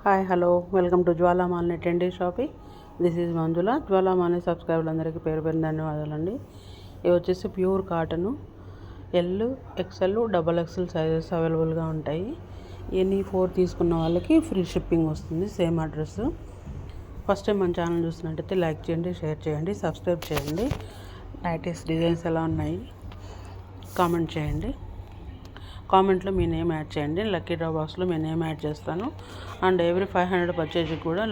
Hi hello welcome to Jwala Malini trendy shopping. This is Manjula. Jwala Malini సబ్స్క్రైబర్లందరికీ పేరు పేరు ధన్యవాదాలండి. ఇవి వచ్చేసి pure cotton. L, XL, double XL sizes అవైలబుల్గా ఉంటాయి. ఎనీ 4 తీసుకున్న వాళ్ళకి ఫ్రీ షిప్పింగ్ వస్తుంది, సేమ్ అడ్రస్. ఫస్ట్ టైం మన ఛానల్ చూసినట్టయితే లైక్ చేయండి, షేర్ చేయండి, సబ్స్క్రైబ్ చేయండి. నైటీస్ డిజైన్స్ ఎలా ఉన్నాయి కామెంట్ చేయండి. కామెంట్లో మీ నేమ్ యాడ్ చేయండి. లక్కీ డ్రా బాక్స్లో మీ నేమ్ యాడ్ చేస్తాను. అండ్ ఎవ్రీ 500 పర్చేజ్కి కూడా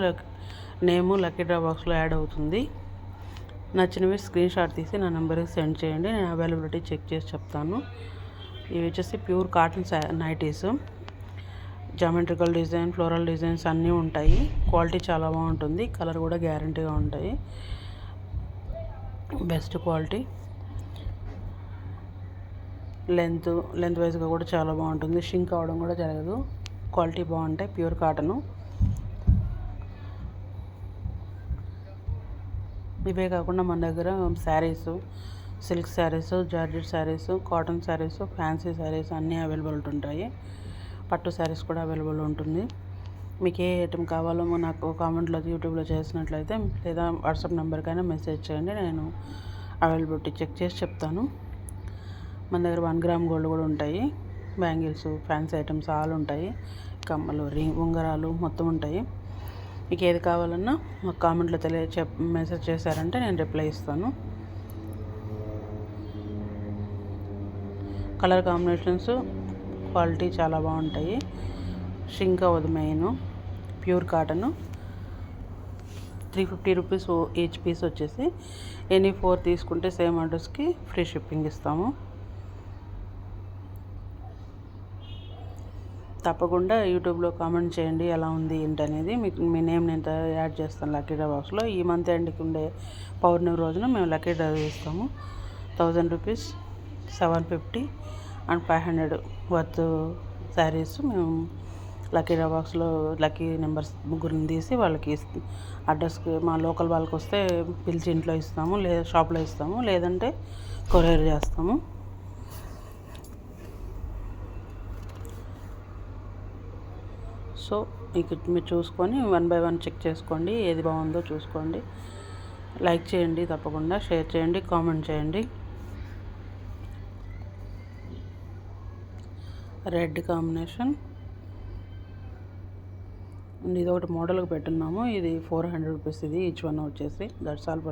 నేము లక్కీ డ్రా బాక్స్లో యాడ్ అవుతుంది. నచ్చినవి స్క్రీన్ షాట్ తీసి నా నెంబర్కి సెండ్ చేయండి. నేను అవైలబిలిటీ చెక్ చేసి చెప్తాను. ఇవి వచ్చేసి pure cotton nighties. Geometrical design, floral designs అన్నీ ఉంటాయి. క్వాలిటీ చాలా బాగుంటుంది. కలర్ కూడా గ్యారంటీగా ఉంటాయి. Best quality. లెంత్ వైజ్గా కూడా చాలా బాగుంటుంది. షింక్ అవడం కూడా జరగదు. క్వాలిటీ బాగుంటాయి. Pure cotton. ఇవే కాకుండా మన దగ్గర saris, silk saris, georgette saris, cotton saris, fancy saris అన్నీ అవైలబుల్ ఉంటాయి. పట్టు శారీస్ కూడా అవైలబుల్ ఉంటుంది. మీకు ఏ ఐటెం కావాలో నాకు కామెంట్లో యూట్యూబ్లో చేసినట్లయితే లేదా వాట్సాప్ నెంబర్కైనా మెసేజ్ చేయండి. నేను అవైలబిలిటీ చెక్ చేసి చెప్తాను. మన దగ్గర 1 గ్రామ్ గోల్డ్ కూడా ఉంటాయి. బ్యాంగిల్స్, ఫ్యాన్సీ ఐటమ్స్ ఆల్ ఉంటాయి. కమ్మలు, ఉంగరాలు మొత్తం ఉంటాయి. మీకు ఏది కావాలన్నా మాకు కామెంట్లో మెసేజ్ చేశారంటే నేను రిప్లై ఇస్తాను. కలర్ కాంబినేషన్స్, క్వాలిటీ చాలా బాగుంటాయి. షింక్ అవ్వదు. Main pure cotton. 350 rupees each piece వచ్చేసి. ఎనీ 4 తీసుకుంటే సేమ్ అడ్రస్కి ఫ్రీ షిప్పింగ్ ఇస్తాము. తప్పకుండా యూట్యూబ్లో కామెంట్ చేయండి ఎలా ఉంది ఏంటి అనేది. మీకు మీ నేమ్ నేను యాడ్ చేస్తాను లక్కీ డ్రా బాక్స్లో. ఈ మంత్ ఎండ్కి ఉండే పౌర్ణమి రోజున మేము లక్కీ డ్రా ఇస్తాము. 1000 రూపీస్, 750 అండ్ 500 వర్త్ శారీస్ మేము లక్కీ డ్రా బాక్స్లో లక్కీ నెంబర్స్ ముగ్గురిని తీసి వాళ్ళకి అడ్రస్కి మా లోకల్ వాళ్ళకి వస్తే పిలిచి ఇంట్లో ఇస్తాము, లేదా షాప్లో ఇస్తాము, లేదంటే కొరియర్ చేస్తాము. సో మీరు చూసుకొని 1 బై 1 చెక్ చేసుకోండి. ఏది బాగుందో చూసుకోండి. లైక్ చేయండి, తప్పకుండా షేర్ చేయండి, కామెంట్ చేయండి. Red combination. ఇది ఒకటి మోడల్కి పెట్టున్నాము. ఇది 400 రూపీస్. ఇది ఈచ్ వన్ వచ్చేసి. That's all.